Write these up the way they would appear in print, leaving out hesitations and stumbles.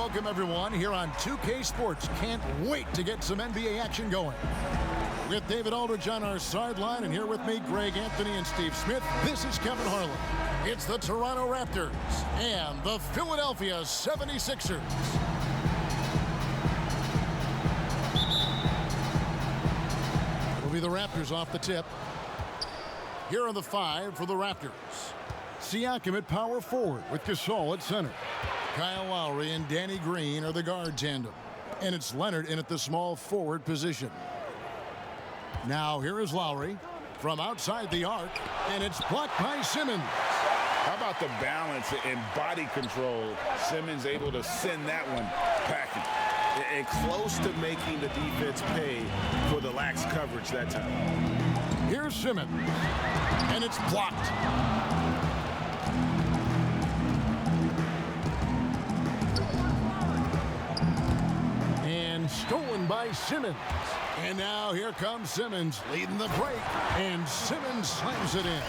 Welcome, everyone, here on 2K Sports. Can't wait to get some NBA action going. With David Aldridge on our sideline, and here with me, Greg Anthony and Steve Smith, this is Kevin Harlan. It's the Toronto Raptors and the Philadelphia 76ers. It'll be the Raptors off the tip. Here are the five for the Raptors. Siakam at power forward with Gasol at center. Kyle Lowry and Danny Green are the guard tandem. And it's Leonard in at the small forward position. Now here is Lowry from outside the arc, and it's blocked by Simmons. How about the balance and body control? Simmons able to send that one packing. And close to making the defense pay for the lax coverage that time. Here's Simmons, and it's blocked. And stolen by Simmons. And now here comes Simmons leading the break, and Simmons slams it in.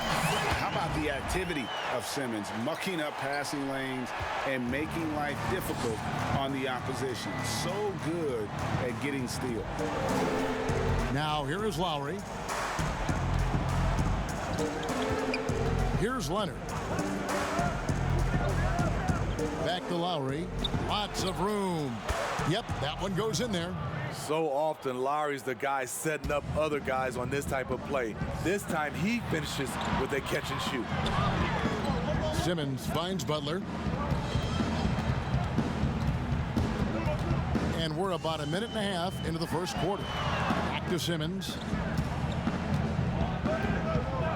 How about the activity of Simmons, mucking up passing lanes and making life difficult on the opposition. So good at getting steals. Now here is Lowry. Here's Leonard. Back to Lowry. Lots of room. Yep, that one goes in there. So often, Lowry's the guy setting up other guys on this type of play. This time, he finishes with a catch and shoot. Simmons finds Butler. And we're about a minute and a half into the first quarter. Back to Simmons.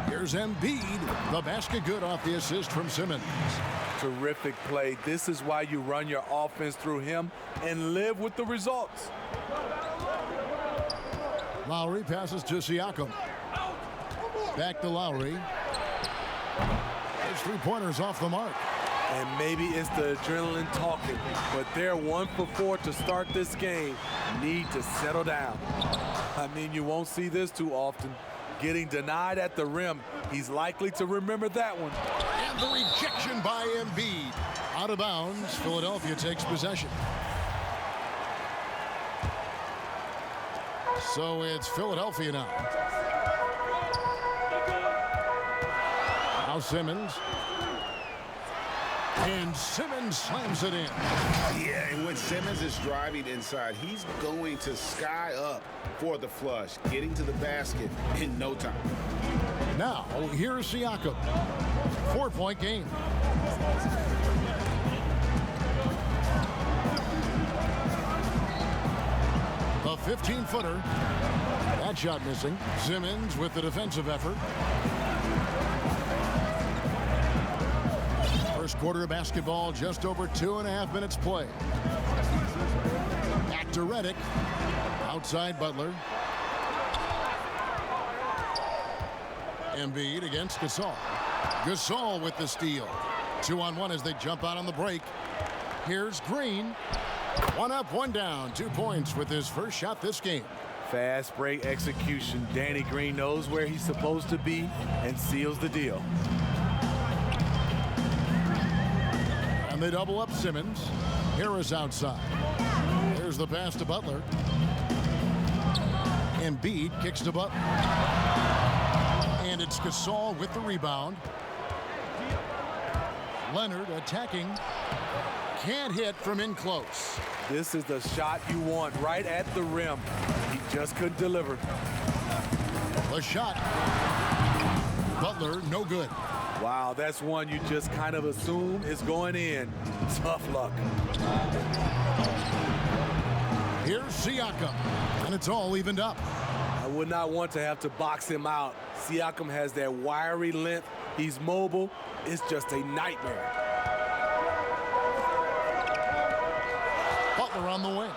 Here's Embiid. The basket good off the assist from Simmons. Terrific play. This is why you run your offense through him and live with the results. Lowry passes to Siakam. Back to Lowry. His three-pointers off the mark. And maybe it's the adrenaline talking, but they're 1 for 4 to start this game. Need to settle down. I mean, you won't see this too often. Getting denied at the rim. He's likely to remember that one. And the rejection by Embiid. Out of bounds, Philadelphia takes possession. So it's Philadelphia now. Now Simmons. And Simmons slams it in. Yeah, and when Simmons is driving inside, he's going to sky up for the flush, getting to the basket in no time. Now, here's Siakam. 4-point game. A 15-footer. That shot missing. Simmons with the defensive effort. First quarter of basketball, just over 2.5 minutes play. Back to Redick. Outside Butler. Embiid against Gasol. Gasol with the steal. 2-on-1 as they jump out on the break. Here's Green. 1 up, 1 down. 2 points with his first shot this game. Fast break execution. Danny Green knows where he's supposed to be and seals the deal. And they double up Simmons. Harris outside. There's the pass to Butler. Embiid kicks to Butler. And it's Gasol with the rebound. Leonard attacking. Can't hit from in close. This is the shot you want right at the rim. He just couldn't deliver. The shot. Butler, no good. Wow, that's one you just kind of assume is going in. Tough luck. Here's Siakam, and it's all evened up. I would not want to have to box him out. Siakam has that wiry length. He's mobile. It's just a nightmare. Butler on the wing.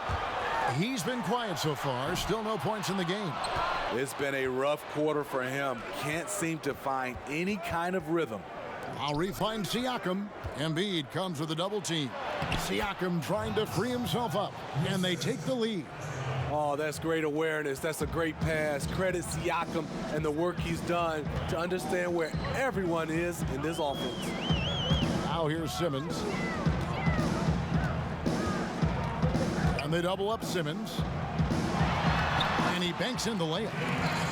He's been quiet so far. Still no points in the game. It's been a rough quarter for him. Can't seem to find any kind of rhythm. Lowry finds Siakam. Embiid comes with a double team. Siakam trying to free himself up, and they take the lead. Oh, that's great awareness. That's a great pass. Credit Siakam and the work he's done to understand where everyone is in this offense. Now here's Simmons. And they double up Simmons. And he banks in the layup.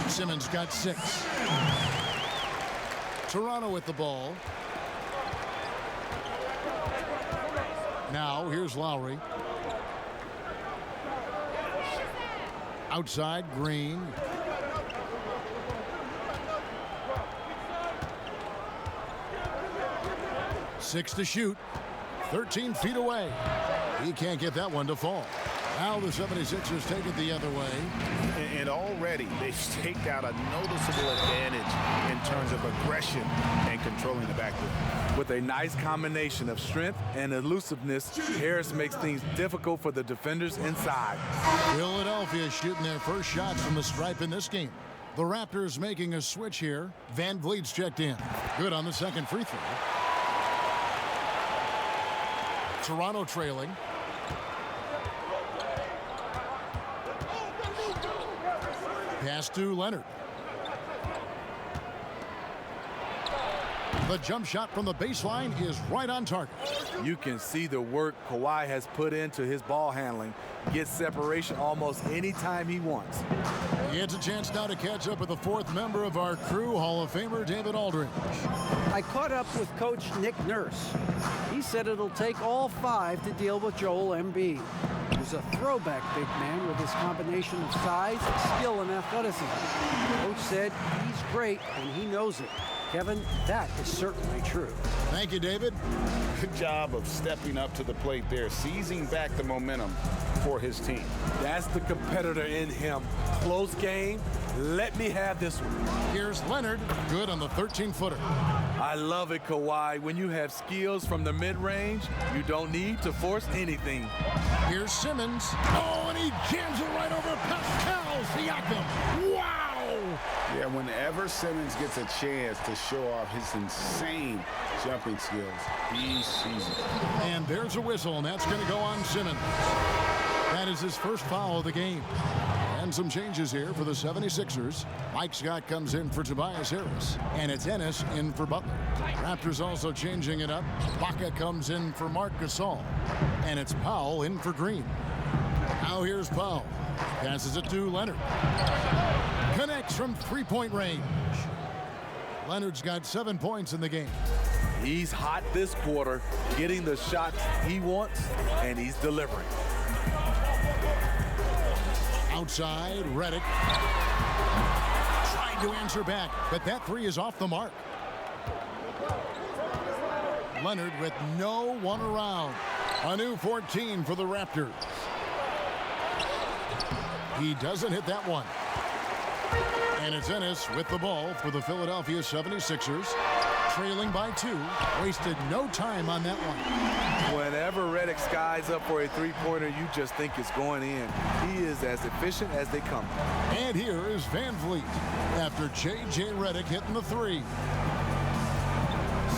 Simmons got 6. Toronto with the ball. Now here's Lowry. Outside, Green. Six to shoot. 13 feet away. He can't get that one to fall. Now the 76ers take it the other way. And already they've staked out a noticeable advantage in terms of aggression and controlling the backcourt. With a nice combination of strength and elusiveness, Harris makes things difficult for the defenders inside. Philadelphia shooting their first shots from the stripe in this game. The Raptors making a switch here. Van Vliet's checked in. Good on the second free throw. Toronto trailing. Pass to Leonard. The jump shot from the baseline is right on target. You can see the work Kawhi has put into his ball handling. Gets separation almost any time he wants. He has a chance now to catch up with the fourth member of our crew, Hall of Famer David Aldridge. I caught up with Coach Nick Nurse. He said it'll take all 5 to deal with Joel Embiid. He's a throwback big man with his combination of size, skill, and athleticism. Coach said he's great, and he knows it. Kevin, that is certainly true. Thank you, David. Good job of stepping up to the plate there, seizing back the momentum for his team. That's the competitor in him. Close game. Let me have this one. Here's Leonard. Good on the 13-footer. I love it, Kawhi. When you have skills from the mid-range, you don't need to force anything. Here's Simmons. Oh, and he jams it right over Pascal Siakam. Wow! Yeah, whenever Simmons gets a chance to show off his insane jumping skills, he sees it. And there's a whistle, and that's going to go on Simmons. That is his first foul of the game. And some changes here for the 76ers. Mike Scott comes in for Tobias Harris. And it's Ennis in for Butler. Raptors also changing it up. Baca comes in for Marc Gasol. And it's Powell in for Green. Now here's Powell. Passes it to Leonard. Connects from three-point range. Leonard's got 7 points in the game. He's hot this quarter, getting the shots he wants, and he's delivering. Outside, Redick. Trying to answer back, but that three is off the mark. Leonard with no one around. A new 14 for the Raptors. He doesn't hit that one. And it's Ennis with the ball for the Philadelphia 76ers. Trailing by 2. Wasted no time on that one. Whenever Redick skies up for a three-pointer, you just think it's going in. He is as efficient as they come. And here is Van Vliet after J.J. Redick hitting the three.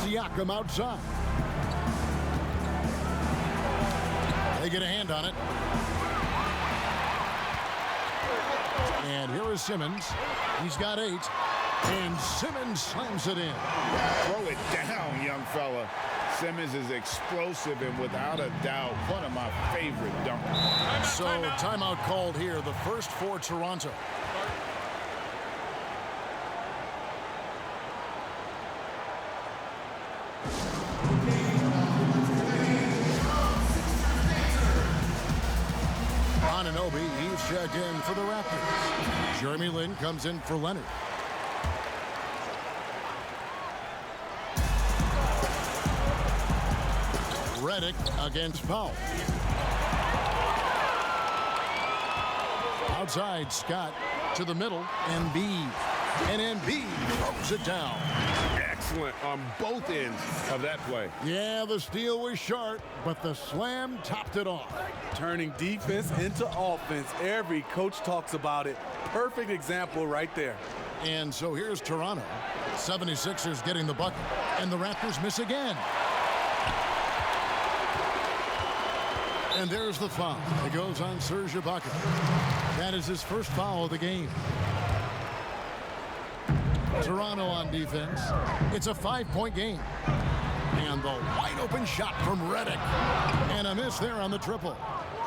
Siakam outside. They get a hand on it. And here is Simmons. He's got 8. And Simmons slams it in. Throw it down, young fella. Simmons is explosive and without a doubt one of my favorite dunkers. So timeout called here, the first for Toronto. Anunoby, he's checked in for the Raptors. Jeremy Lin comes in for Leonard. Redick against Powell. Outside, Scott to the middle. Embiid. And Embiid throws it down. Excellent on both ends of that play. Yeah, the steal was sharp, but the slam topped it off. Turning defense into offense. Every coach talks about it. Perfect example right there. And so here's Toronto. 76ers getting the bucket, and the Raptors miss again. And there's the foul. It goes on Serge Ibaka. That is his first foul of the game. Toronto on defense. It's a 5-point game. And the wide open shot from Redick. And a miss there on the triple.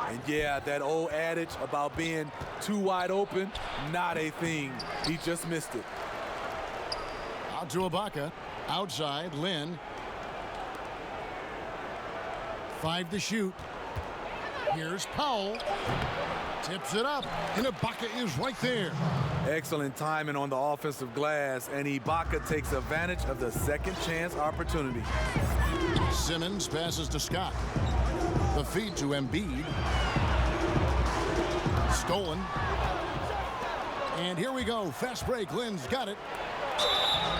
And yeah, that old adage about being too wide open, not a thing. He just missed it. Out to Ibaka. Outside, Lynn. 5 to shoot. Here's Powell. Tips it up, and Ibaka is right there. Excellent timing on the offensive glass, and Ibaka takes advantage of the second chance opportunity. Simmons passes to Scott. The feed to Embiid. Stolen. And here we go. Fast break. Lynn's got it.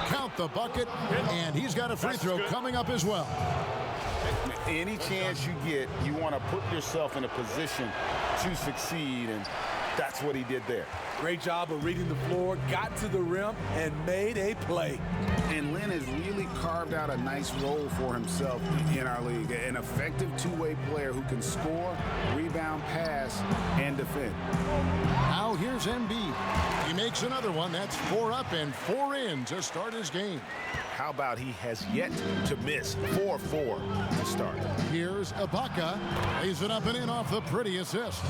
Count the bucket, and he's got a free throw coming up as well. Any chance you get, you want to put yourself in a position to succeed, and that's what he did there. Great job of reading the floor, got to the rim, and made a play. And Lynn has really carved out a nice role for himself in our league. An effective two-way player who can score, rebound, pass, and defend. Now here's Embiid. He makes another one. That's 4 up and 4 in to start his game. How about he has yet to miss 4-4 to start. Here's Ibaka. Lays it up and in off the pretty assist.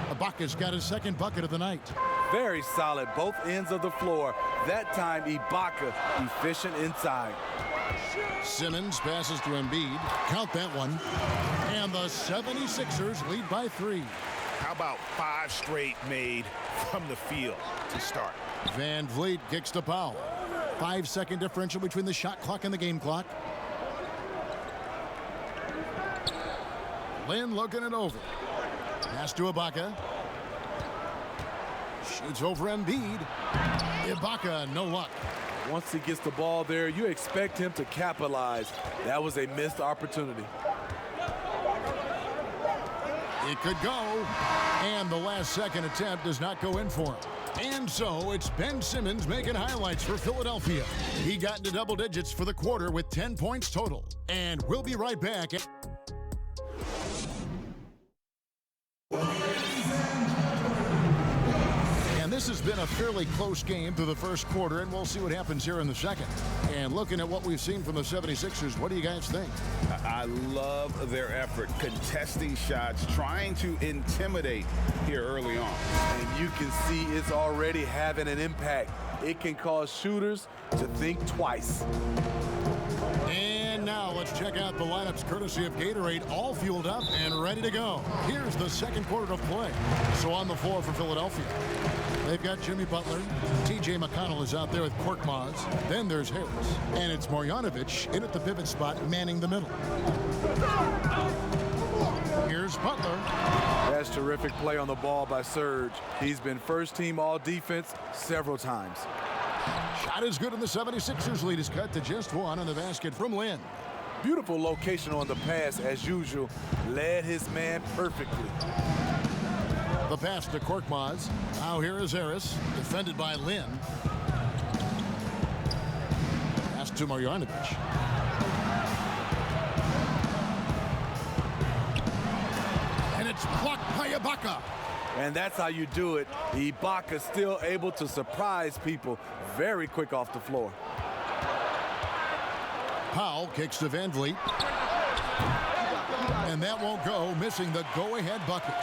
Ibaka's got his second bucket of the night. Very solid, both ends of the floor. That time, Ibaka efficient inside. Simmons passes to Embiid. Count that one. And the 76ers lead by 3. How about 5 straight made from the field to start? Van Vliet kicks to Powell. 5-second differential between the shot clock and the game clock. Lynn looking it over. Pass to Ibaka. Shoots over Embiid. Ibaka, no luck. Once he gets the ball there, you expect him to capitalize. That was a missed opportunity. It could go. And the last second attempt does not go in for him. And so it's Ben Simmons making highlights for Philadelphia. He got into double digits for the quarter with 10 points total. And we'll be right back. And this has been a fairly close game through the first quarter, and we'll see what happens here in the second. And looking at what we've seen from the 76ers, what do you guys think? I love their effort, contesting shots, trying to intimidate here early on. And you can see it's already having an impact. It can cause shooters to think twice. And now let's check out the lineups courtesy of Gatorade, all fueled up and ready to go. Here's the second quarter of play. So on the floor for Philadelphia, they've got Jimmy Butler. T.J. McConnell is out there with Korkmaz. Then there's Harris. And it's Marjanovic in at the pivot spot, manning the middle. Here's Butler. That's terrific play on the ball by Serge. He's been first team all defense several times. Shot is good, and the 76ers lead is cut to just 1 on the basket from Lynn. Beautiful location on the pass as usual. Led his man perfectly. The pass to Korkmaz. Now here is Harris, defended by Lynn. Pass to Marjanovic. And it's blocked by Ibaka. And that's how you do it. Ibaka still able to surprise people very quick off the floor. Powell kicks to Van Vliet. And that won't go, missing the go-ahead bucket.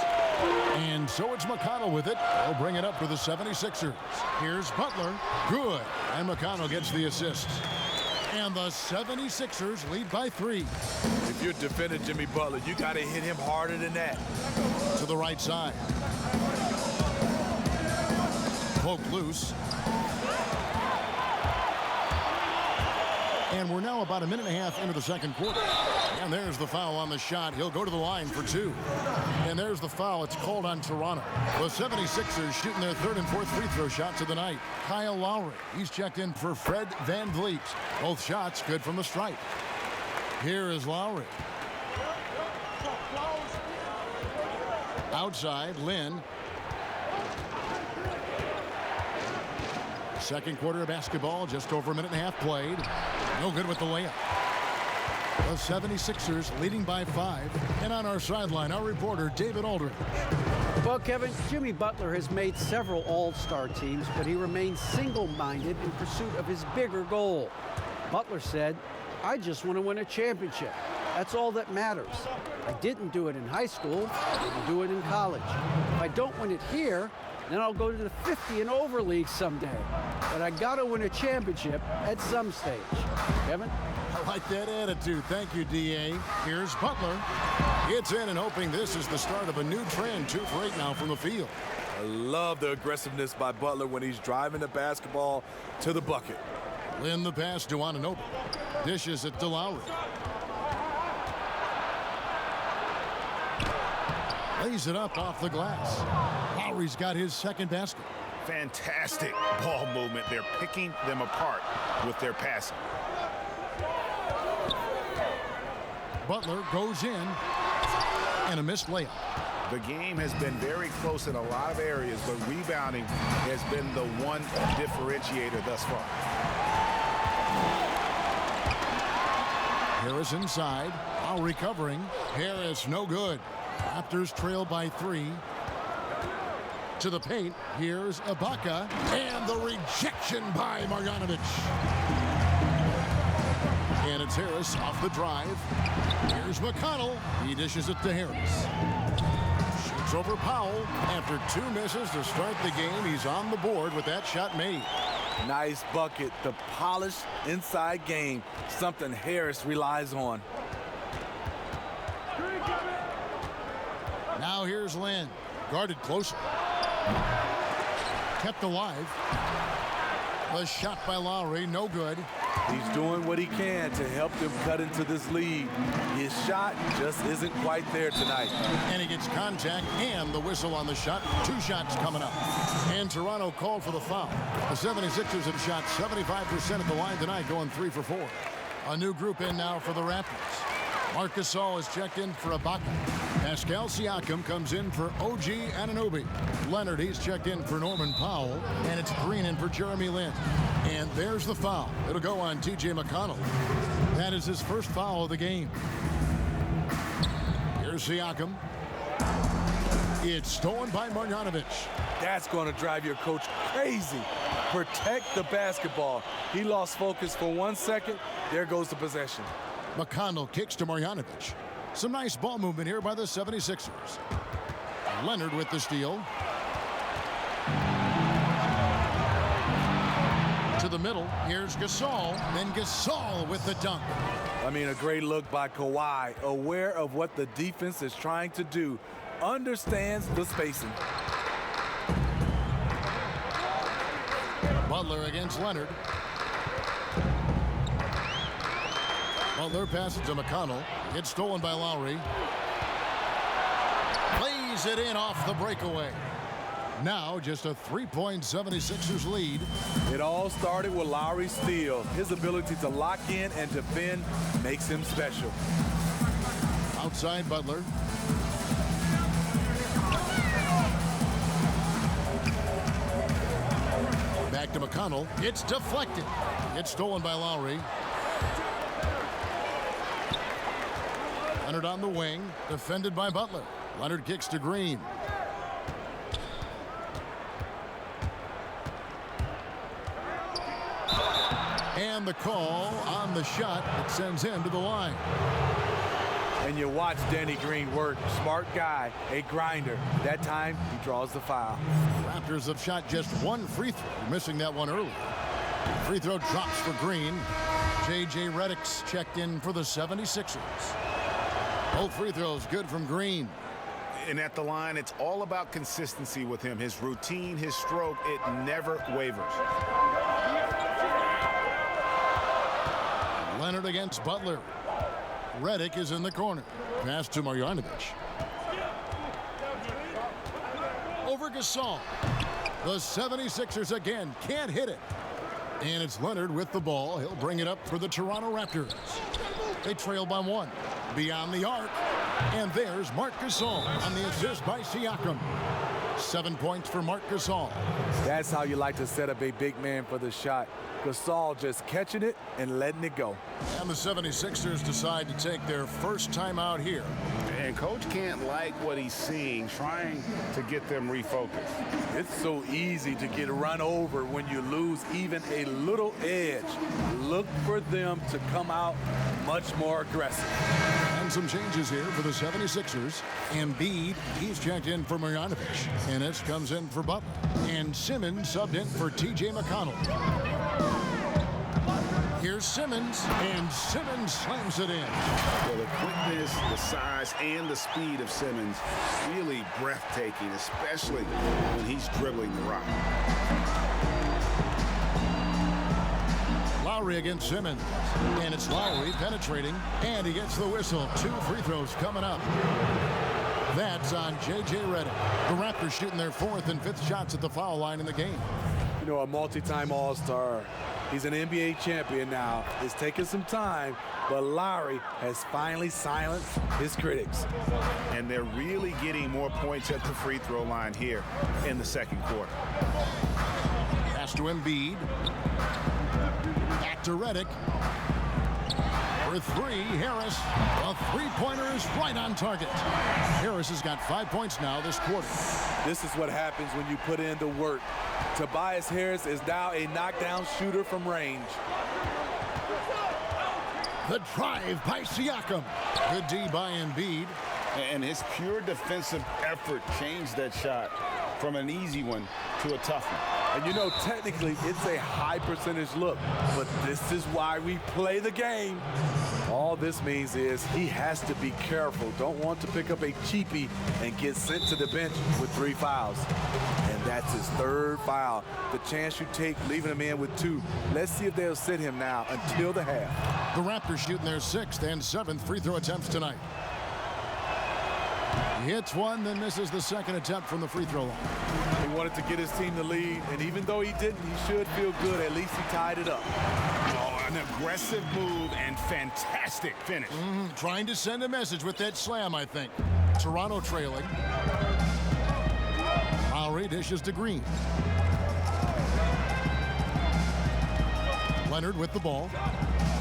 And so it's McConnell with it. He'll bring it up for the 76ers. Here's Butler. Good. And McConnell gets the assist. And the 76ers lead by 3. If you're defending Jimmy Butler, you got to hit him harder than that. To the right side. Poke loose. And we're now about a minute and a half into the second quarter. And there's the foul on the shot. He'll go to the line for 2. And there's the foul. It's called on Toronto. The 76ers shooting their third and fourth free throw shots of the night. Kyle Lowry. He's checked in for Fred Van Vliet. Both shots good from the stripe. Here is Lowry. Outside, Lynn. Second quarter of basketball, just over a minute and a half played. No good with the layup. The 76ers leading by 5. And on our sideline, our reporter, David Aldridge. Well, Kevin, Jimmy Butler has made several all-star teams, but he remains single-minded in pursuit of his bigger goal. Butler said, "I just want to win a championship." That's all that matters. I didn't do it in high school. I'll do it in college. If I don't win it here, then I'll go to the 50 and over league someday. But I got to win a championship at some stage. Kevin? I like that attitude. Thank you, D.A. Here's Butler. It's in and hoping this is the start of a new trend. 2 for 8 now from the field. I love the aggressiveness by Butler when he's driving the basketball to the bucket. Lynn the pass to Anunoby. Dishes it to Lowry. Lays it up off the glass. Lowry's got his second basket. Fantastic ball movement. They're picking them apart with their passing. Butler goes in, and a missed layup. The game has been very close in a lot of areas, but rebounding has been the one differentiator thus far. Harris inside. Lowry covering. Harris no good. Raptors trail by 3. To the paint. Here's Ibaka. And the rejection by Marjanovic. And it's Harris off the drive. Here's McConnell. He dishes it to Harris. Shoots over Powell. After 2 misses to start the game, he's on the board with that shot made. Nice bucket. The polished inside game. Something Harris relies on. Now here's Lynn. Guarded closer. Kept alive. The shot by Lowry, no good. He's doing what he can to help them cut into this lead. His shot just isn't quite there tonight. And he gets contact and the whistle on the shot. 2 shots coming up. And Toronto called for the foul. The 76ers have shot 75% at the line tonight, going 3 for 4. A new group in now for the Raptors. Marc Gasol is checked in for Ibaka. Pascal Siakam comes in for OG Anunoby. Leonard, he's checked in for Norman Powell. And it's Green in for Jeremy Lin. And there's the foul. It'll go on T.J. McConnell. That is his first foul of the game. Here's Siakam. It's stolen by Marjanovic. That's going to drive your coach crazy. Protect the basketball. He lost focus for 1 second. There goes the possession. McConnell kicks to Marjanovic. Some nice ball movement here by the 76ers. Leonard with the steal. To the middle. Here's Gasol. Then Gasol with the dunk. I mean, a great look by Kawhi. Aware of what the defense is trying to do. Understands the spacing. Butler against Leonard. Butler passes to McConnell. Gets stolen by Lowry. Plays it in off the breakaway. Now just a 3-point 76ers lead. It all started with Lowry's steal. His ability to lock in and defend makes him special. Outside Butler. Back to McConnell. It's deflected. It's stolen by Lowry. Leonard on the wing. Defended by Butler. Leonard kicks to Green. And the call on the shot that sends him to the line. And you watch Danny Green work. Smart guy, a grinder. That time, he draws the foul. Raptors have shot just 1 free throw, missing that one earlier. Free throw drops for Green. J.J. Redick's checked in for the 76ers. Both free throws good from Green. And at the line, it's all about consistency with him. His routine, his stroke, it never wavers. Leonard against Butler. Redick is in the corner. Pass to Marjanovic. Over Gasol. The 76ers again can't hit it. And it's Leonard with the ball. He'll bring it up for the Toronto Raptors. They trail by 1. Beyond the arc. And there's Marc Gasol on the assist by Siakam. 7 points for Marc Gasol. That's how you like to set up a big man for the shot. Gasol just catching it and letting it go. And the 76ers decide to take their first time out here. And coach can't like what he's seeing, trying to get them refocused. It's so easy to get run over when you lose even a little edge. Look for them to come out much more aggressive. making some changes here for the 76ers. Embiid, he's checked in for Marjanovic. Ennis comes in for Butler. And Simmons subbed in for T.J. McConnell. Here's Simmons, and Simmons slams it in. Well, the quickness, the size, and the speed of Simmons really breathtaking, especially when he's dribbling the rock. Lowry against Simmons, and it's Lowry penetrating, and he gets the whistle. 2 free throws coming up. That's on J.J. Redick. The Raptors shooting their 4th and 5th shots at the foul line in the game. You know, a multi-time All-Star. He's an NBA champion now. It's taken some time, but Lowry has finally silenced his critics. And they're really getting more points at the free throw line here in the second quarter. Pass to Embiid. Back to Redick. For 3, Harris. A three-pointer is right on target. Harris has got 5 points now this quarter. This is what happens when you put in the work. Tobias Harris is now a knockdown shooter from range. The drive by Siakam. Good D by Embiid. And his pure defensive effort changed that shot from an easy one to a tough one. And you know, technically, it's a high percentage look, but this is why we play the game. All this means is he has to be careful. Don't want to pick up a cheapie and get sent to the bench with 3 fouls. And that's his 3rd foul. The chance you take leaving him in with 2. Let's see if they'll sit him now until the half. The Raptors shooting their 6th and 7th free throw attempts tonight. He hits one, then misses the 2nd attempt from the free throw line. He wanted to get his team the lead, and even though he didn't, he should feel good. At least he tied it up. Oh, an aggressive move and fantastic finish. Trying to send a message with that slam, I think. Toronto trailing. Lowry dishes to Green. Leonard with the ball.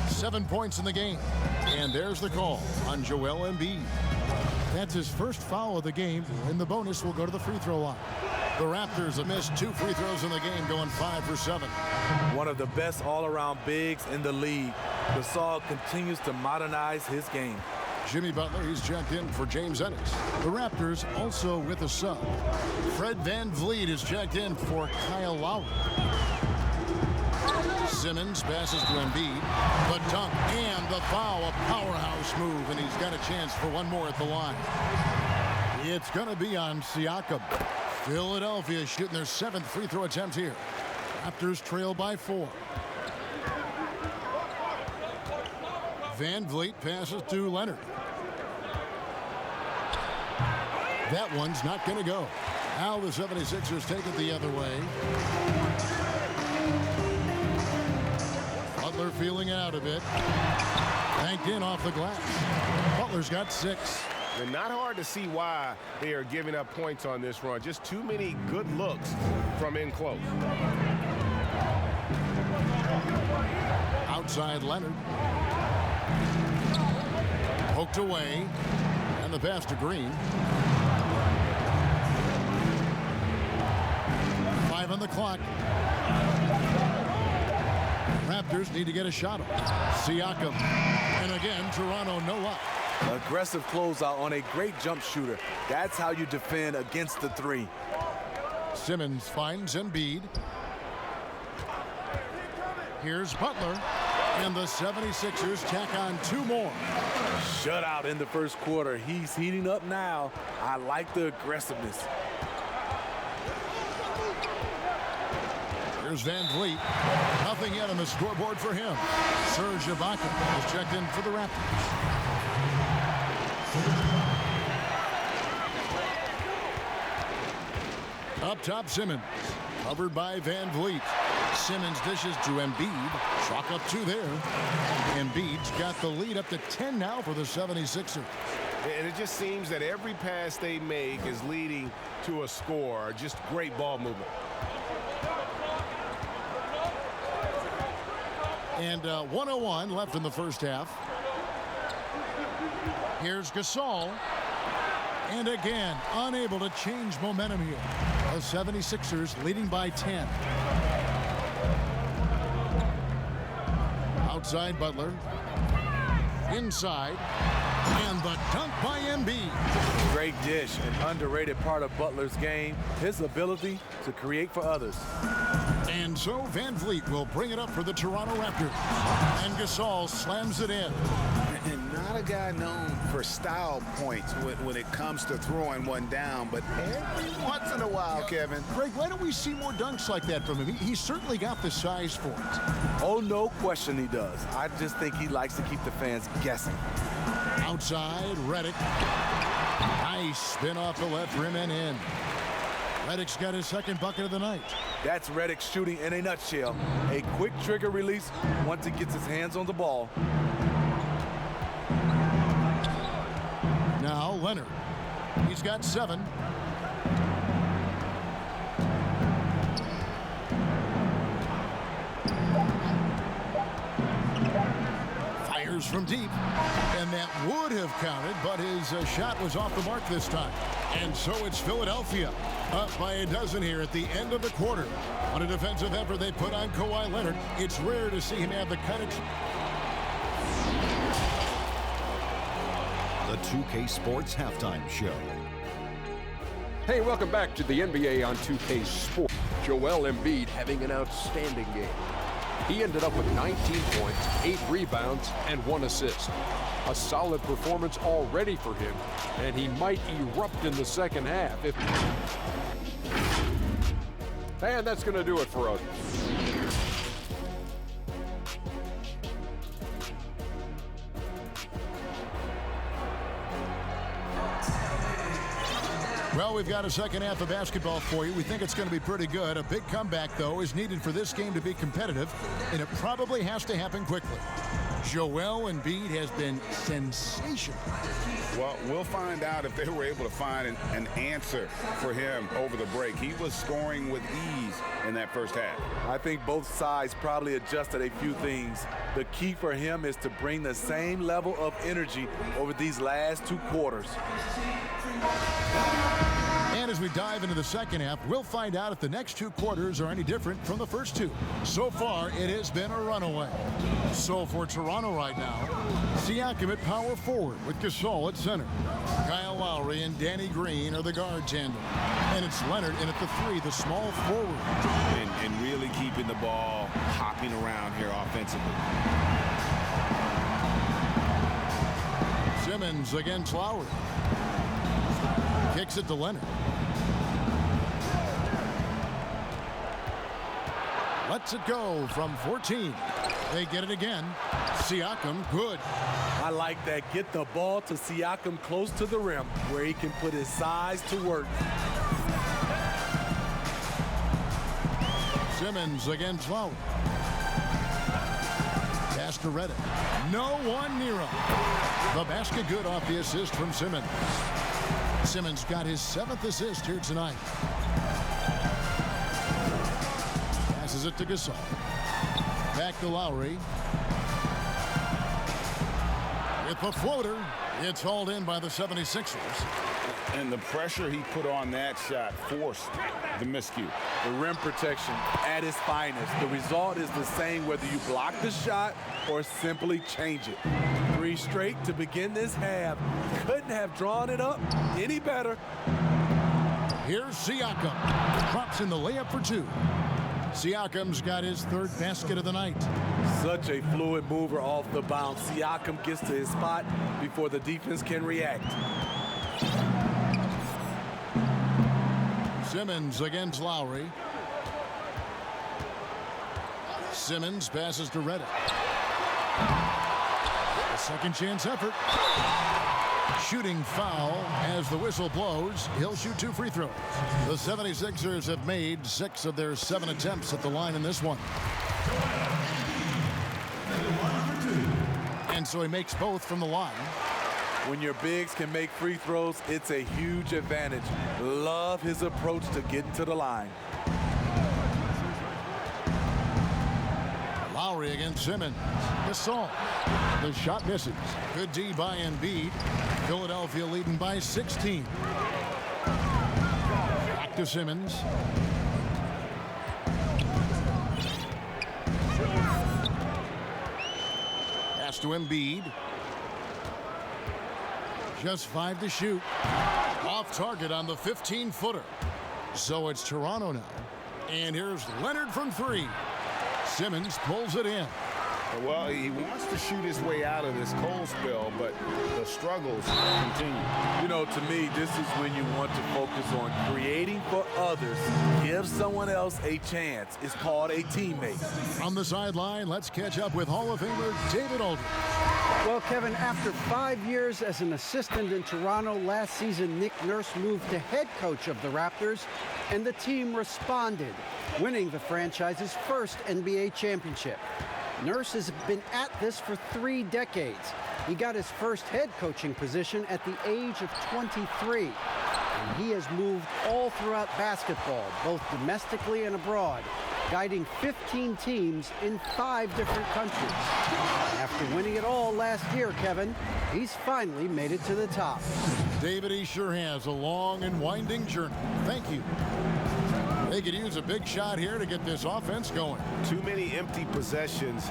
7 points in the game. And there's the call on Joel Embiid. That's his first foul of the game, and the bonus will go to the free throw line. The Raptors have missed 2 free throws in the game, going 5 for 7. One of the best all-around bigs in the league. Gasol continues to modernize his game. Jimmy Butler, he's checked in for James Ennis. The Raptors also with a sub. Fred VanVleet is checked in for Kyle Lowry. Simmons passes to Embiid. The dunk and the foul, a powerhouse move, and he's got a chance for one more at the line. It's going to be on Siakam. Philadelphia shooting their 7th free throw attempt here. Raptors trail by 4. VanVleet passes to Leonard. That one's not going to go. Now the 76ers take it the other way. Butler feeling out a bit. Banked in off the glass. Butler's got 6. And not hard to see why they are giving up points on this run. Just too many good looks from in close. Outside Leonard. Poked away. And the pass to Green. 5 on the clock. Raptors need to get a shot up. Siakam. And again, Toronto no luck. Aggressive closeout on a great jump shooter. That's how you defend against the 3. Simmons finds Embiid. Here's Butler. And the 76ers tack on 2 more. Shutout in the first quarter. He's heating up now. I like the aggressiveness. Here's VanVleet. Nothing yet on the scoreboard for him. Serge Ibaka is checked in for the Raptors. Up top, Simmons. Covered by VanVleet. Simmons dishes to Embiid. Chalk up 2 there. Embiid's got the lead up to 10 now for the 76ers. And it just seems that every pass they make is leading to a score. Just great ball movement. And 1:01 left in the first half. Here's Gasol. And again, unable to change momentum here. The 76ers leading by 10. Outside Butler. Inside. And the dunk by Embiid. Great dish, an underrated part of Butler's game, his ability to create for others. And so Van Vliet will bring it up for the Toronto Raptors. And Gasol slams it in. And not a guy known for style points when it comes to throwing one down, but every once in a while, Kevin. Greg, why don't we see more dunks like that from him? He's certainly got the size for it. Oh, no question he does. I just think he likes to keep the fans guessing. Outside, Redick. Nice spin off the left rim and in. Redick's got his second bucket of the night. That's Redick shooting in a nutshell. A quick trigger release once he gets his hands on the ball. Now Leonard. He's got 7. Fires from deep. And that would have counted, but his shot was off the mark this time. And so it's Philadelphia up by a dozen here at the end of the quarter. On a defensive effort they put on Kawhi Leonard. It's rare to see him have the kind of... The 2K Sports Halftime Show. Hey, welcome back to the NBA on 2K Sports. Joel Embiid having an outstanding game. He ended up with 19 points, 8 rebounds, and 1 assist. A solid performance already for him, and he might erupt in the second half. And that's going to do it for us. Well, we've got a second half of basketball for you. We think it's going to be pretty good. A big comeback, though, is needed for this game to be competitive, and it probably has to happen quickly. Joel Embiid has been sensational. Well, we'll find out if they were able to find an answer for him over the break. He was scoring with ease in that first half. I think both sides probably adjusted a few things. The key for him is to bring the same level of energy over these last 2 quarters. And as we dive into the second half, we'll find out if the next 2 quarters are any different from the first 2. So far, it has been a runaway. So for Toronto right now, Siakam at power forward with Gasol at center. Kyle Lowry and Danny Green are the guard tandem. And it's Leonard in at the 3, the small forward. And really keeping the ball hopping around here offensively. Simmons against Lowry. Kicks it to Leonard. Lets it go from 14. They get it again. Siakam, good. I like that. Get the ball to Siakam close to the rim where he can put his size to work. Simmons against Lowry. Pass to Redick. No one near him. The basket good off the assist from Simmons. Simmons got his 7th assist here tonight. Passes it to Gasol. Back to Lowry. With the floater, it's hauled in by the 76ers. And the pressure he put on that shot forced the miscue. The rim protection at its finest. The result is the same whether you block the shot or simply change it. 3 straight to begin this half. Couldn't have drawn it up any better. Here's Siakam. Drops in the layup for 2. Siakam's got his 3rd basket of the night. Such a fluid mover off the bounce. Siakam gets to his spot before the defense can react. Simmons against Lowry. Simmons passes to Redick. A second chance effort. Shooting foul as the whistle blows. He'll shoot 2 free throws. The 76ers have made 6 of their 7 attempts at the line in this one. And so he makes both from the line. When your bigs can make free throws, it's a huge advantage. Love his approach to getting to the line. Lowry against Simmons. Gasol. The shot misses. Good D by Embiid. Philadelphia leading by 16. Back to Simmons. Pass to Embiid. Just 5 to shoot. Off target on the 15-footer. So it's Toronto now. And here's Leonard from 3. Simmons pulls it in. Well, he wants to shoot his way out of this cold spell, but the struggles continue. You know, to me, this is when you want to focus on creating for others. Give someone else a chance. It's called a teammate. On the sideline, let's catch up with Hall of Famer David Aldridge. Well, Kevin, after 5 years as an assistant in Toronto, last season Nick Nurse moved to head coach of the Raptors, and the team responded, winning the franchise's first NBA championship. Nurse has been at this for 3 decades. He got his first head coaching position at the age of 23. And he has moved all throughout basketball, both domestically and abroad, guiding 15 teams in 5 different countries. After winning it all last year, Kevin, he's finally made it to the top. David, he sure has a long and winding journey. Thank you. They could use a big shot here to get this offense going. Too many empty possessions.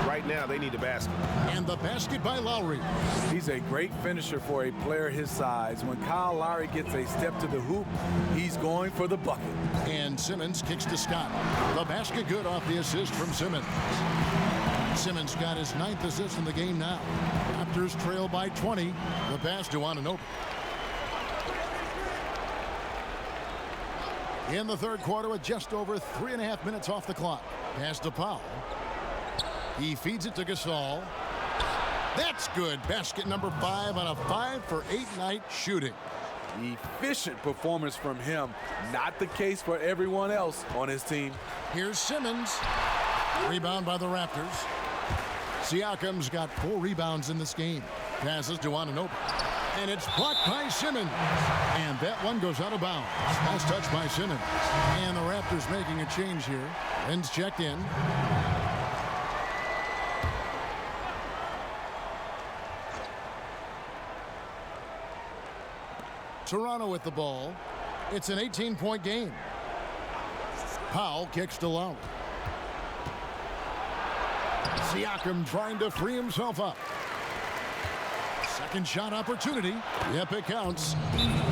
Right now, they need the basket. And the basket by Lowry. He's a great finisher for a player his size. When Kyle Lowry gets a step to the hoop, he's going for the bucket. And Simmons kicks to Scott. The basket good off the assist from Simmons. Simmons got his 9th assist in the game now. Raptors trail by 20. The pass to Anunoby. In the third quarter with just over 3.5 minutes off the clock. Pass to Powell. He feeds it to Gasol. That's good. Basket number 5 on a 5-for-8 night shooting. Efficient performance from him. Not the case for everyone else on his team. Here's Simmons. Rebound by the Raptors. Siakam's got 4 rebounds in this game. Passes to Anunoby. And it's blocked by Simmons. And that one goes out of bounds. Last touch by Simmons. And the Raptors making a change here. Lynn's checked in. Toronto with the ball. It's an 18-point game. Powell kicks to Lowry. Siakam trying to free himself up. Second shot opportunity. Yep, it counts.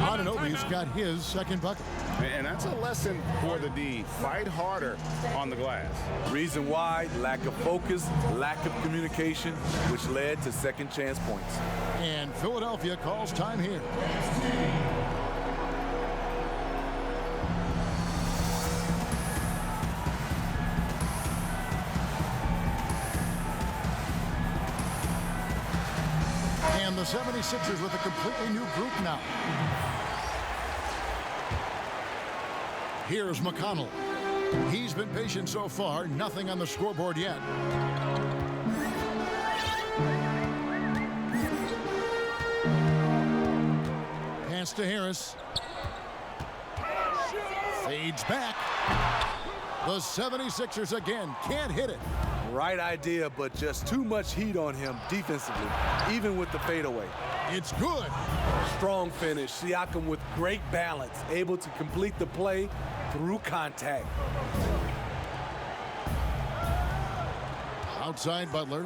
Anunoby's got his second bucket. And that's a lesson for the D. Fight harder on the glass. Reason why, lack of focus, lack of communication, which led to second chance points. And Philadelphia calls time here. And the 76ers with a completely new group now. Here's McConnell. He's been patient so far. Nothing on the scoreboard yet. Pass to Harris. Fades back. The 76ers again can't hit it. Right idea, but just too much heat on him defensively, even with the fadeaway. It's good. Strong finish. Siakam with great balance, able to complete the play through contact. Outside Butler.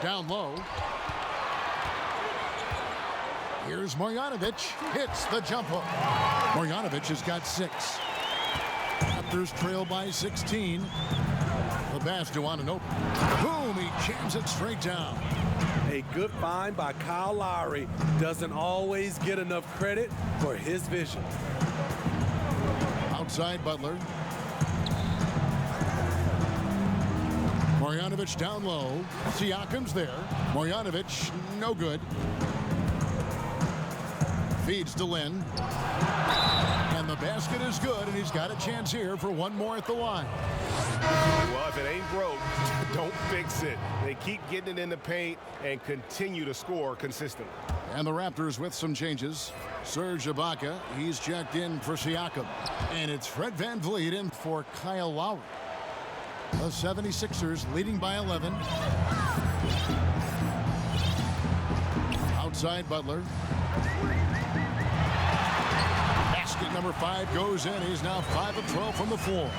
Down low. Here's Marjanovic. Hits the jump hook. Marjanovic has got 6. Raptors trail by 16. The pass to Anunoby. Boom, he jams it straight down. A good find by Kyle Lowry. Doesn't always get enough credit for his vision. Outside Butler. Marjanovic down low. Siakam's there. Marjanovic, no good. Feeds to Lynn. And the basket is good, and he's got a chance here for one more at the line. Well, if it ain't broke, don't fix it. They keep getting it in the paint and continue to score consistently. And the Raptors with some changes. Serge Ibaka, he's checked in for Siakam. And it's Fred VanVleet in for Kyle Lowry. The 76ers leading by 11. Outside Butler. Basket number 5 goes in. He's now 5 of 12 from the floor.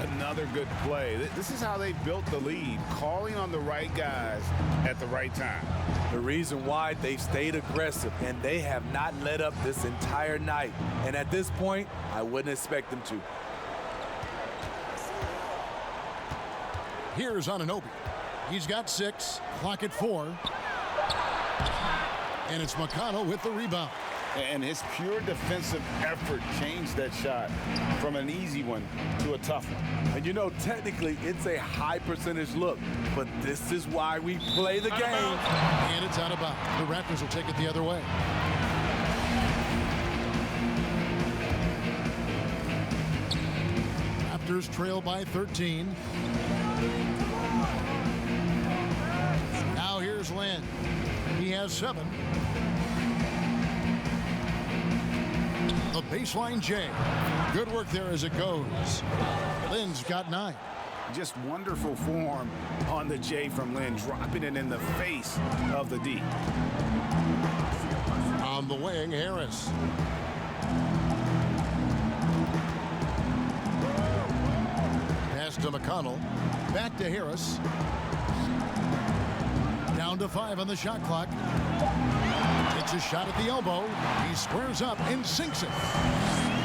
Another good play. This is how they built the lead, calling on the right guys at the right time. The reason why they stayed aggressive, and they have not let up this entire night. And at this point, I wouldn't expect them to. Here's Anunoby. He's got 6, clock at 4. And it's McConnell with the rebound. And his pure defensive effort changed that shot from an easy one to a tough one. And you know, technically, it's a high percentage look, but this is why we play the game. And it's out of bounds. The Raptors will take it the other way. Raptors trail by 13. Now here's Lynn. He has 7. The baseline J. Good work there as it goes. Lynn's got 9. Just wonderful form on the J from Lynn, dropping it in the face of the D. On the wing, Harris. Pass to McConnell. Back to Harris. Down to 5 on the shot clock. Takes a shot at the elbow. He squares up and sinks it.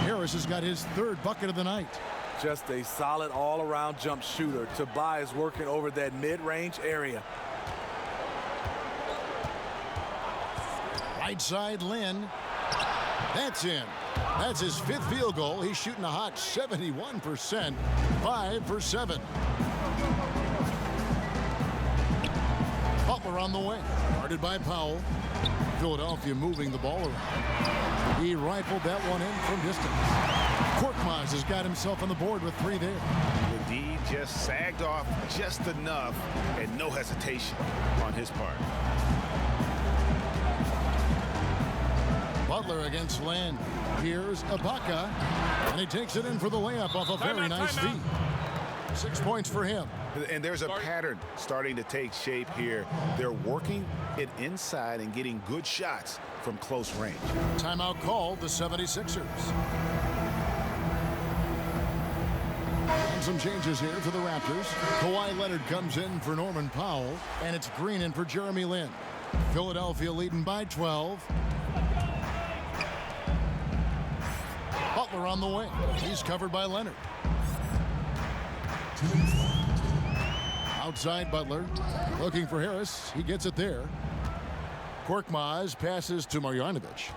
Harris has got his 3rd bucket of the night. Just a solid all-around jump shooter. Tobias working over that mid-range area. Right side, Lynn. That's in. That's his 5th field goal. He's shooting a hot 71%. 5 for 7. Butler on the way. Guarded by Powell. Philadelphia moving the ball around. He rifled that one in from distance. Korkmaz has got himself on the board with 3 there. The D just sagged off just enough and no hesitation on his part. Butler against Lynn. Here's Ibaka. And he takes it in for the layup off a very nice feed. 6 points for him. And there's a pattern starting to take shape here. They're working it inside and getting good shots from close range. Timeout called, the 76ers. And some changes here for the Raptors. Kawhi Leonard comes in for Norman Powell, and it's Green in for Jeremy Lin. Philadelphia leading by 12. Butler on the wing. He's covered by Leonard. Outside Butler, looking for Harris. He gets it there. Korkmaz passes to Marjanovic.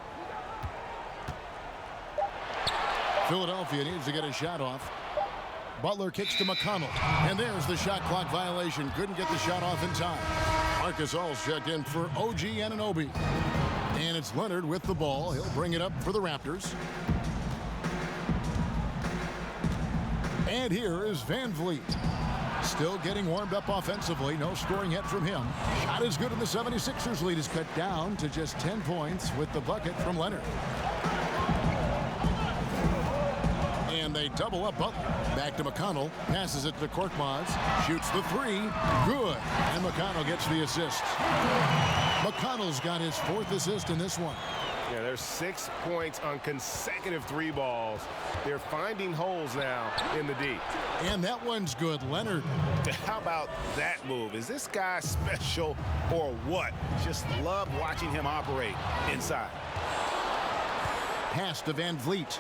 Philadelphia needs to get a shot off. Butler kicks to McConnell. And there's the shot clock violation. Couldn't get the shot off in time. Marcus All's checked in for OG Anunoby. And it's Leonard with the ball. He'll bring it up for the Raptors. And here is Van Vliet. Still getting warmed up offensively. No scoring yet from him. Shot is good, and the 76ers lead is cut down to just 10 points with the bucket from Leonard. And they double up Butler. Back to McConnell. Passes it to Korkmaz. Shoots the 3. Good. And McConnell gets the assist. McConnell's got his 4th assist in this one. Yeah, there's 6 points on consecutive 3 balls. They're finding holes now in the D. And that one's good. Leonard. How about that move? Is this guy special or what? Just love watching him operate inside. Pass to Van Vliet.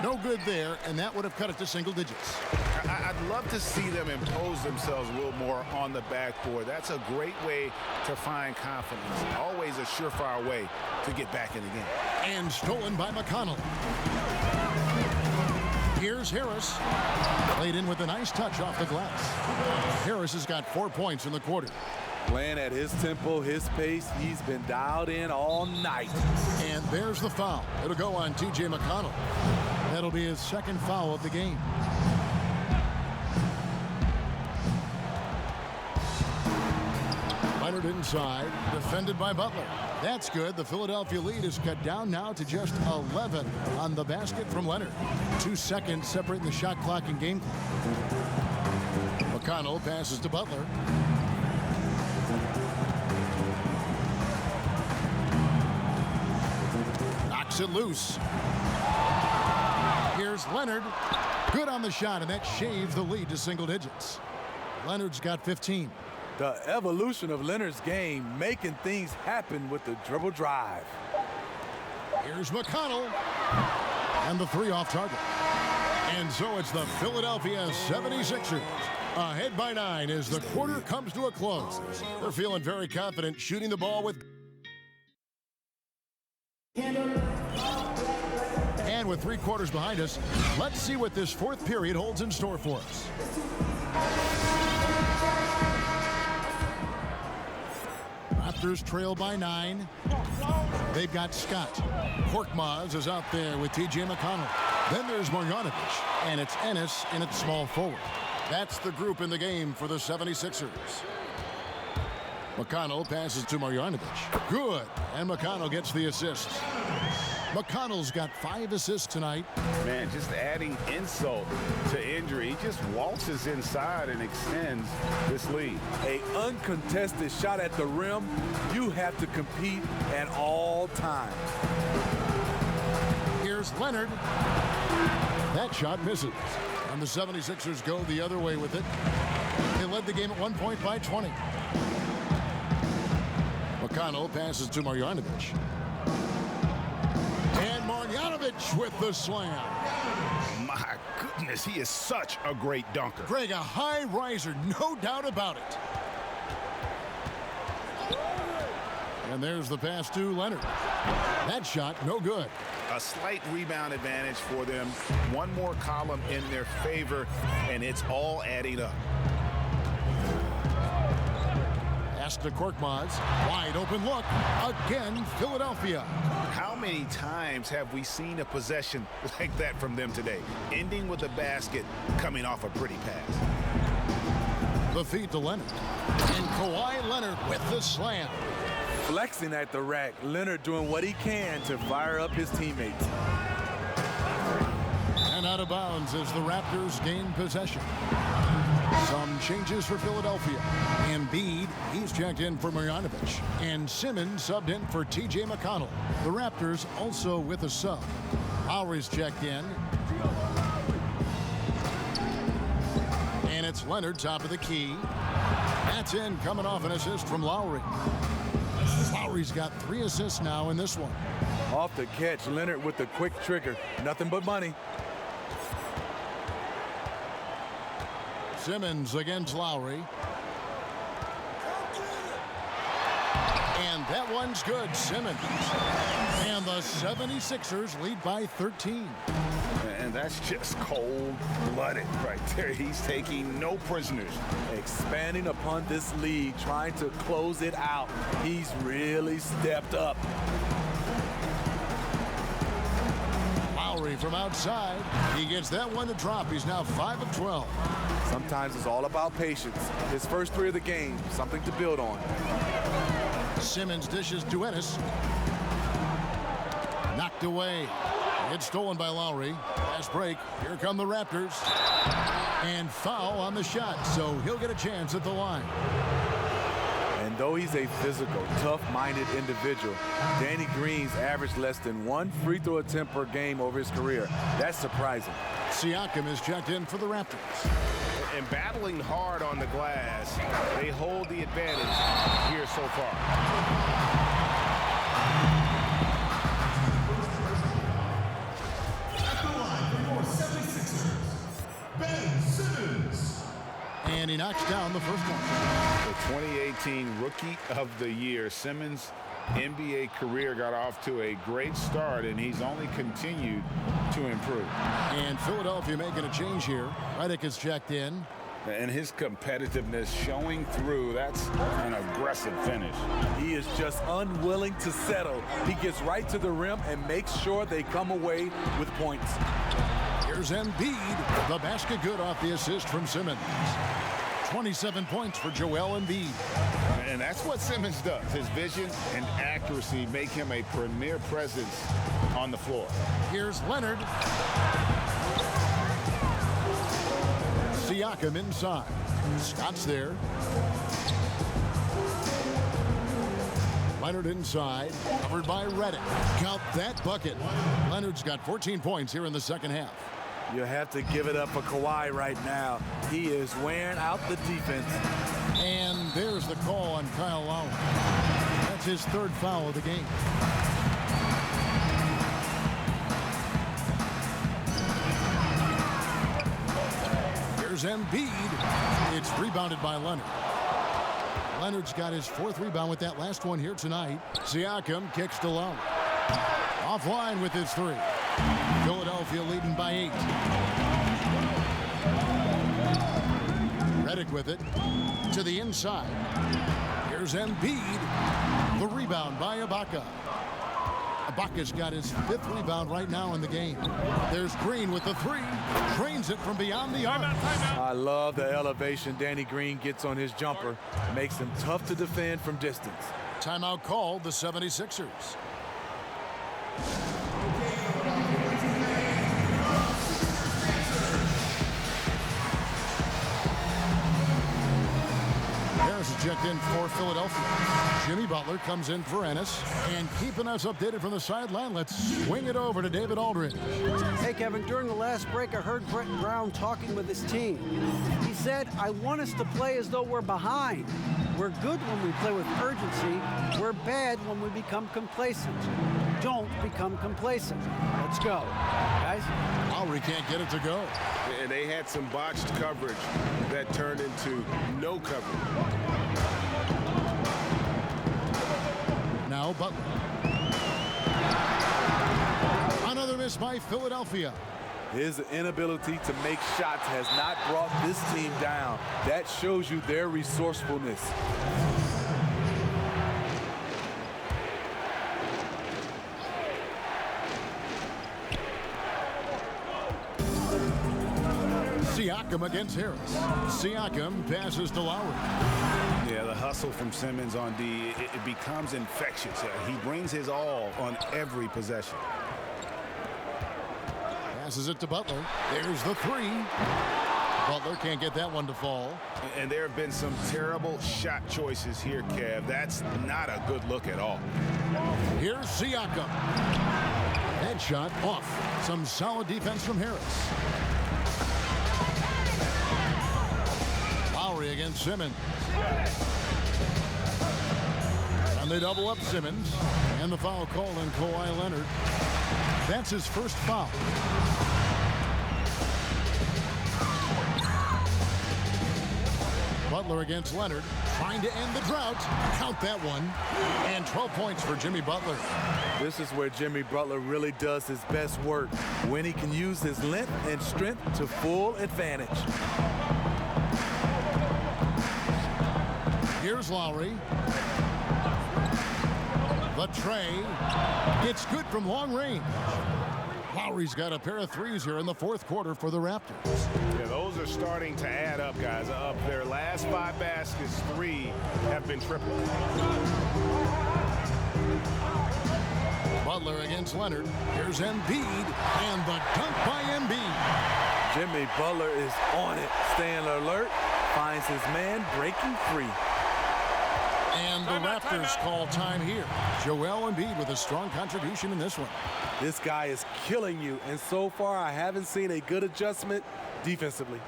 No good there, and that would have cut it to single digits. I'd love to see them impose themselves a little more on the backboard. That's a great way to find confidence. Always a surefire way to get back in the game. And stolen by McConnell. Here's Harris. Played in with a nice touch off the glass. Harris has got 4 points in the quarter. Playing at his tempo, his pace. He's been dialed in all night. And there's the foul. It'll go on T.J. McConnell. That'll be his 2nd foul of the game. Leonard inside, defended by Butler. That's good. The Philadelphia lead is cut down now to just 11 on the basket from Leonard. 2 seconds separating the shot clock and game clock. McConnell passes to Butler. Knocks it loose. Here's Leonard. Good on the shot, and that shaves the lead to single digits. Leonard's got 15. The evolution of Leonard's game, making things happen with the dribble drive. Here's McConnell. And the three off target. And so it's the Philadelphia 76ers. Ahead by 9 as the quarter comes to a close. They're feeling very confident shooting the ball with... And with 3 quarters behind us, let's see what this fourth period holds in store for us. Raptors trail by 9. They've got Scott. Korkmaz is out there with T.J. McConnell. Then there's Marjanovic, and it's Ennis in its small forward. That's the group in the game for the 76ers. McConnell passes to Marjanovic. Good, and McConnell gets the assist. McConnell's got 5 assists tonight. Man, just adding insult to injury. He just waltzes inside and extends this lead. An uncontested shot at the rim, you have to compete at all times. Here's Leonard. That shot misses. And the 76ers go the other way with it. They led the game at 1 point by 20. McConnell passes to Marjanovic. And Marjanovic with the slam. My goodness, he is such a great dunker. Greg, a high riser, no doubt about it. And there's the pass to Leonard. That shot, no good. A slight rebound advantage for them. One more column in their favor, and it's all adding up. Pass to Korkmaz. Wide open look. Again, Philadelphia. How many times have we seen a possession like that from them today? Ending with a basket, coming off a pretty pass. The feed to Leonard. And Kawhi Leonard with the slam. Flexing at the rack, Leonard doing what he can to fire up his teammates. And out of bounds as the Raptors gain possession. Some changes for Philadelphia. Embiid, he's checked in for Marjanovic. And Simmons subbed in for T.J. McConnell. The Raptors also with a sub. Lowry's checked in. And it's Leonard, top of the key. That's in, coming off an assist from Lowry. Lowry's got 3 assists now in this one. Off the catch, Leonard with the quick trigger. Nothing but money. Simmons against Lowry. And that one's good, Simmons. And the 76ers lead by 13. And that's just cold-blooded right there. He's taking no prisoners. Expanding upon this lead, trying to close it out. He's really stepped up. Lowry from outside. He gets that one to drop. He's now 5 of 12. Sometimes it's all about patience. His first 3 of the game, something to build on. Simmons dishes to Ennis. Knocked away. It's stolen by Lowry. Fast break. Here come the Raptors. And foul on the shot, so he'll get a chance at the line. And though he's a physical, tough-minded individual, Danny Green's averaged less than 1 free throw attempt per game over his career. That's surprising. Siakam is checked in for the Raptors. And battling hard on the glass, they hold the advantage here so far. And he knocks down the first one. The 2018 Rookie of the Year. Simmons' NBA career got off to a great start, and he's only continued to improve. And Philadelphia making a change here. Redick is checked in. And his competitiveness showing through. That's an aggressive finish. He is just unwilling to settle. He gets right to the rim and makes sure they come away with points. Here's Embiid. The basket good off the assist from Simmons. 27 points for Joel Embiid. And that's what Simmons does. His vision and accuracy make him a premier presence on the floor. Here's Leonard. Siakam inside. Scott's there. Leonard inside, covered by Reddick. Count that bucket. Leonard's got 14 points here in the second half. You have to give it up for Kawhi right now. He is wearing out the defense. And there's the call on Kyle Lowry. That's his third foul of the game. Here's Embiid. It's rebounded by Leonard. Leonard's got his fourth rebound with that last one here tonight. Siakam kicks to Lowry. Offline with his three. Philadelphia leading by 8. Reddick with it to the inside. Here's Embiid. The rebound by Ibaka. Ibaka's got his fifth rebound right now in the game. There's Green with the three. Drains it from beyond the arc. I love the elevation Danny Green gets on his jumper. Makes him tough to defend from distance. Timeout called the 76ers. Harris is checked in for Philadelphia. Jimmy Butler comes in for Ennis. And keeping us updated from the sideline, let's swing it over to David Aldridge. Hey, Kevin, during the last break, I heard Brett Brown talking with his team. He said, I want us to play as though we're behind. We're good when we play with urgency. We're bad when we become complacent. Don't become complacent. Let's go, guys. Lowry can't get it to go. And they had some botched coverage that turned into no coverage. Now Butler. Another miss by Philadelphia. His inability to make shots has not brought this team down. That shows you their resourcefulness. Siakam against Harris. Siakam passes to Lowry. Yeah, the hustle from Simmons on D, it becomes infectious. He brings his all on every possession. Passes it to Butler. There's the three. Butler can't get that one to fall. And there have been some terrible shot choices here, Kev. That's not a good look at all. Here's Siakam. That shot off. Some solid defense from Harris. Lowry against Simmons. And they double up Simmons. And the foul called on Kawhi Leonard. That's his first foul. Butler against Leonard, trying to end the drought. Count that one. And 12 points for Jimmy Butler. This is where Jimmy Butler really does his best work, when he can use his length and strength to full advantage. Here's Lowry. The tray. It's good from long range. Lowry's got a pair of threes here in the fourth quarter for the Raptors. Yeah, those are starting to add up, guys. Up their last 5 baskets, 3 have been triple. Butler against Leonard. Here's Embiid. And the dunk by Embiid. Jimmy Butler is on it, staying alert, finds his man breaking free. And the Raptors call time here. Joel Embiid with a strong contribution in this one. This guy is killing you, and so far I haven't seen a good adjustment defensively.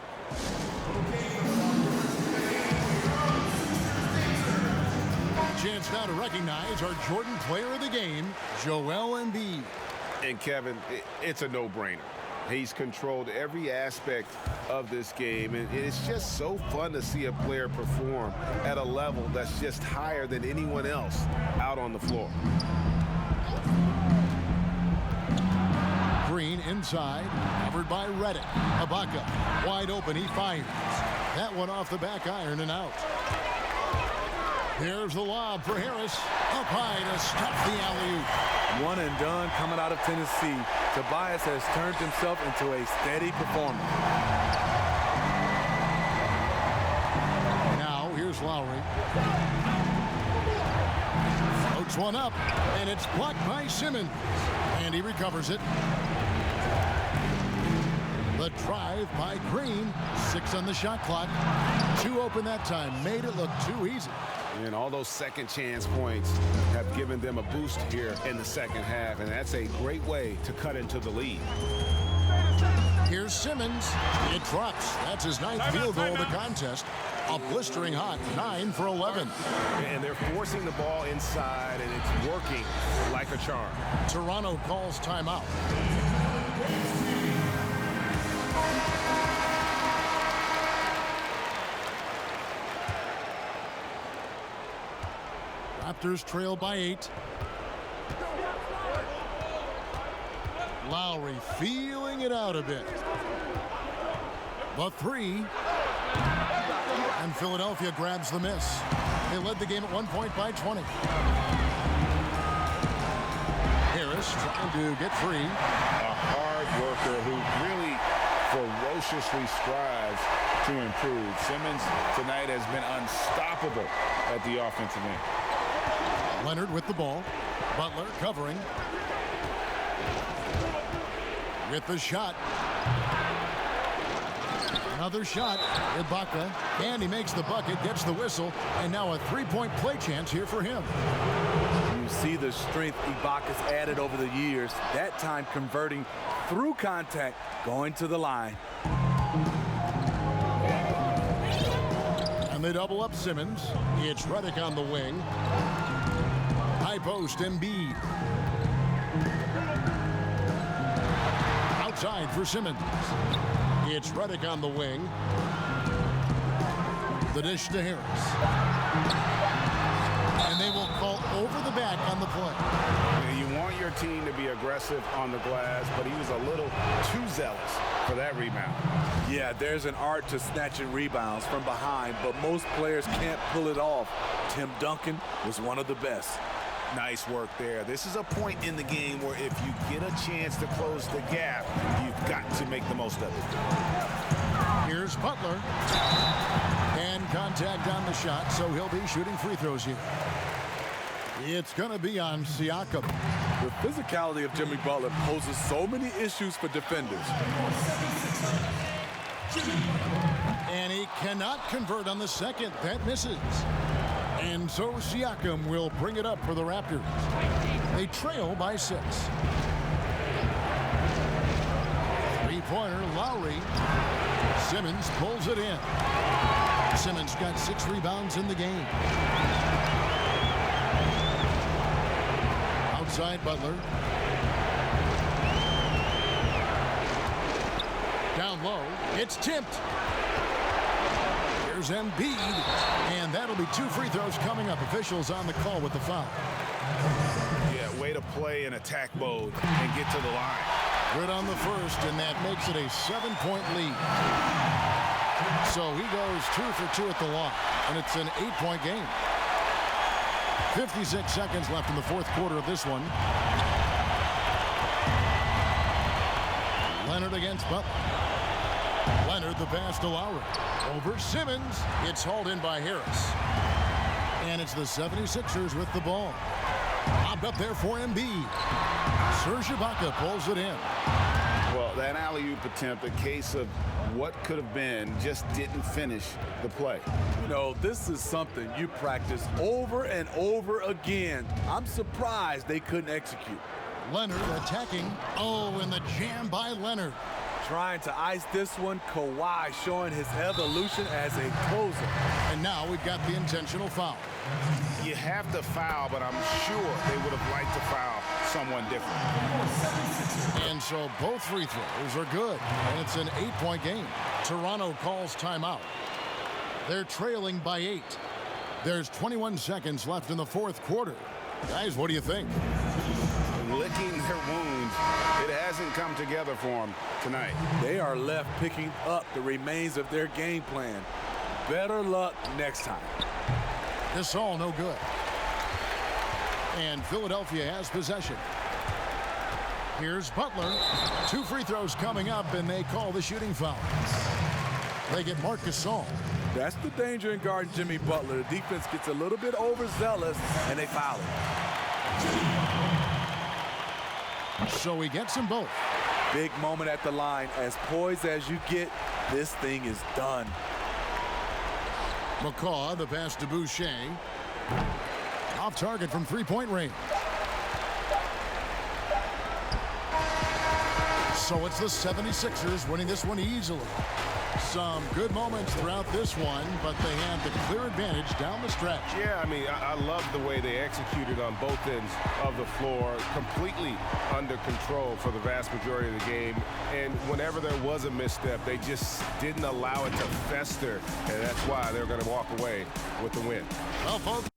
Chance now to recognize our Jordan player of the game, Joel Embiid. And Kevin, it's a no-brainer. He's controlled every aspect of this game, and it's just so fun to see a player perform at a level that's just higher than anyone else out on the floor. Green inside, covered by Reddick. Ibaka, wide open, he fires. That one off the back iron and out. Here's the lob for Harris. Up high to stop the alley-oop. One and done coming out of Tennessee. Tobias has turned himself into a steady performer. Now here's Lowry. Floats one up, and it's blocked by Simmons. And he recovers it. The The drive by Green. 6 on the shot clock. 2 open that time. Made it look too easy. And all those second chance points have given them a boost here in the second half, and that's a great way to cut into the lead. Here's Simmons. It drops. That's his 9th field goal of the contest. A blistering hot 9 for 11. And they're forcing the ball inside, and it's working like a charm. Toronto calls timeout. Raptors trail by 8. Lowry feeling it out a bit. The 3. And Philadelphia grabs the miss. They led the game at 1 point by 20. Harris trying to get free. A hard worker who really ferociously strives to improve. Simmons tonight has been unstoppable at the offensive end. Leonard with the ball. Butler covering. With the shot. Another shot. Ibaka. And he makes the bucket, gets the whistle, and now a 3-point play chance here for him. You see the strength Ibaka's added over the years. That time converting through contact, going to the line. And they double up Simmons. It's Redick on the wing. High post, Embiid. Outside for Simmons. It's Redick on the wing. The dish to Harris. And they will call over the back on the play. You want your team to be aggressive on the glass, but he was a little too zealous for that rebound. Yeah, there's an art to snatching rebounds from behind, but most players can't pull it off. Tim Duncan was one of the best. Nice work there. This is a point in the game where if you get a chance to close the gap, you've got to make the most of it. Here's Butler. And contact on the shot, so he'll be shooting free throws here. It's going to be on Siakam. The physicality of Jimmy Butler poses so many issues for defenders. And he cannot convert on the second. That misses. And so Siakam will bring it up for the Raptors. They trail by 6. Three-pointer, Lowry. Simmons pulls it in. Simmons got 6 rebounds in the game. Outside Butler. Down low. It's tipped. Here's Embiid. And that'll be 2 free throws coming up. Officials on the call with the foul. Yeah, way to play in attack mode and get to the line. Good on the first, and that makes it a 7-point lead. So he goes 2 for 2 at the line, and it's an 8-point game. 56 seconds left in the fourth quarter of this one. Leonard against Butler. Leonard the pass to Lowry. Over Simmons. It's hauled in by Harris. And it's the 76ers with the ball. Lobbed up there for Embiid. Serge Ibaka pulls it in. Well, that alley-oop attempt, a case of what could have been, just didn't finish the play. You know, this is something you practice over and over again. I'm surprised they couldn't execute. Leonard attacking. Oh, and the jam by Leonard. Trying to ice this one, Kawhi showing his evolution as a closer. And now we've got the intentional foul. You have to foul, but I'm sure they would have liked to foul someone different. And so both free throws are good, and it's an 8-point game. Toronto calls timeout. They're trailing by 8. There's 21 seconds left in the fourth quarter. Guys, what do you think? Licking their wounds. It hasn't come together for them tonight. They are left picking up the remains of their game plan. Better luck next time. This all no good. And Philadelphia has possession. Here's Butler. 2 free throws coming up, and they call the shooting foul. They get Marc Gasol. That's the danger in guarding Jimmy Butler. The defense gets a little bit overzealous, and they foul him. So he gets them both. Big moment at the line. As poised as you get, this thing is done. McCaw, the pass to Boucher. Off target from three-point range. So it's the 76ers winning this one easily. Some good moments throughout this one, but they have the clear advantage down the stretch. Yeah, I mean, I love the way they executed on both ends of the floor, completely under control for the vast majority of the game. And whenever there was a misstep, they just didn't allow it to fester, and that's why they're going to walk away with the win. Well, folks.